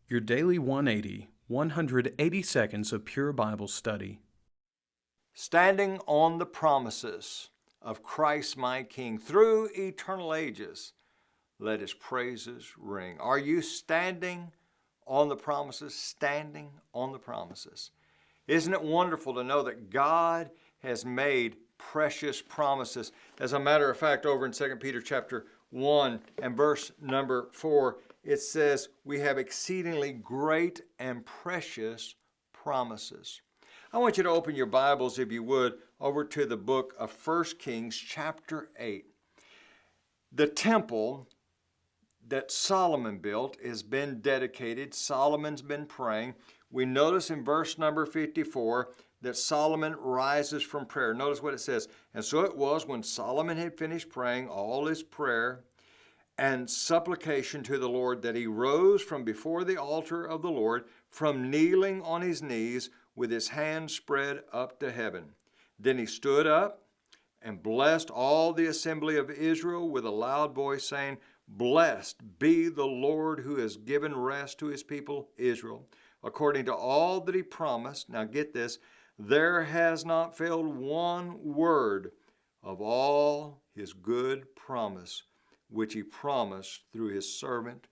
Your Daily 180, 180 seconds of pure Bible study. Standing on the promises of Christ my King through eternal ages, let His praises ring. Are you standing on the promises? Standing on the promises. Isn't it wonderful to know that God has made precious promises? As a matter of fact, over in 2 Peter chapter 1 and verse number 4, it says, we have exceedingly great and precious promises. I want you to open your Bibles, if you would, over to the book of 1 Kings chapter 8. The temple that Solomon built has been dedicated. Solomon's been praying. We notice in verse number 54 that Solomon rises from prayer. Notice what it says. And so it was when Solomon had finished praying all his prayer and supplication to the Lord that he rose from before the altar of the Lord, from kneeling on his knees with his hands spread up to heaven. Then he stood up and blessed all the assembly of Israel with a loud voice, saying, Blessed be the Lord who has given rest to his people Israel, according to all that he promised. Now get this, there has not failed one word of all his good promise, which he promised through his servant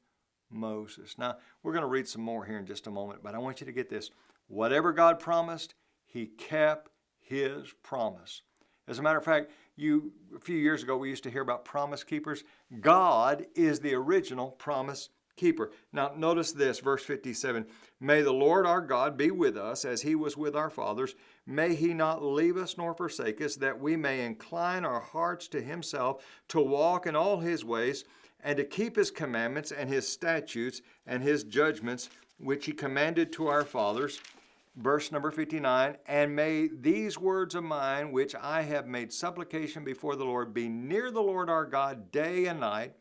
Moses. Now, we're going to read some more here in just a moment, but I want you to get this. Whatever God promised, he kept his promise. As a matter of fact, a few years ago, we used to hear about promise keepers. God is the original promise keeper. Now, notice this, verse 57. May the Lord our God be with us as he was with our fathers. May he not leave us nor forsake us, that we may incline our hearts to himself, to walk in all his ways, and to keep his commandments and his statutes and his judgments, which he commanded to our fathers. Verse number 59, and may these words of mine, which I have made supplication before the Lord, be near the Lord our God day and night,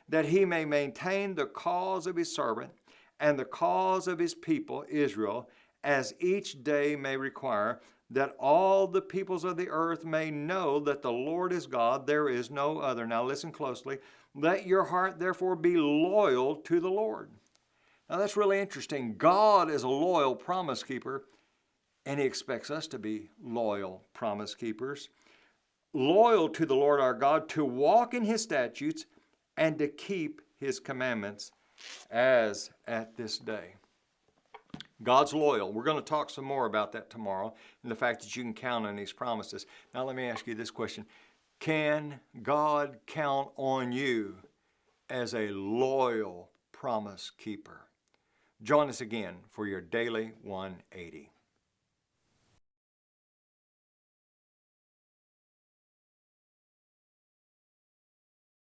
that he may maintain the cause of his servant and the cause of his people Israel, as each day may require, that all the peoples of the earth may know that the Lord is God, there is no other. Now listen closely. Let your heart therefore be loyal to the Lord. Now that's really interesting. God is a loyal promise keeper, and he expects us to be loyal promise keepers. Loyal to the Lord our God, to walk in his statutes and to keep his commandments as at this day. God's loyal. We're going to talk some more about that tomorrow and the fact that you can count on these promises. Now let me ask you this question. Can God count on you as a loyal promise keeper? Join us again for your Daily 180.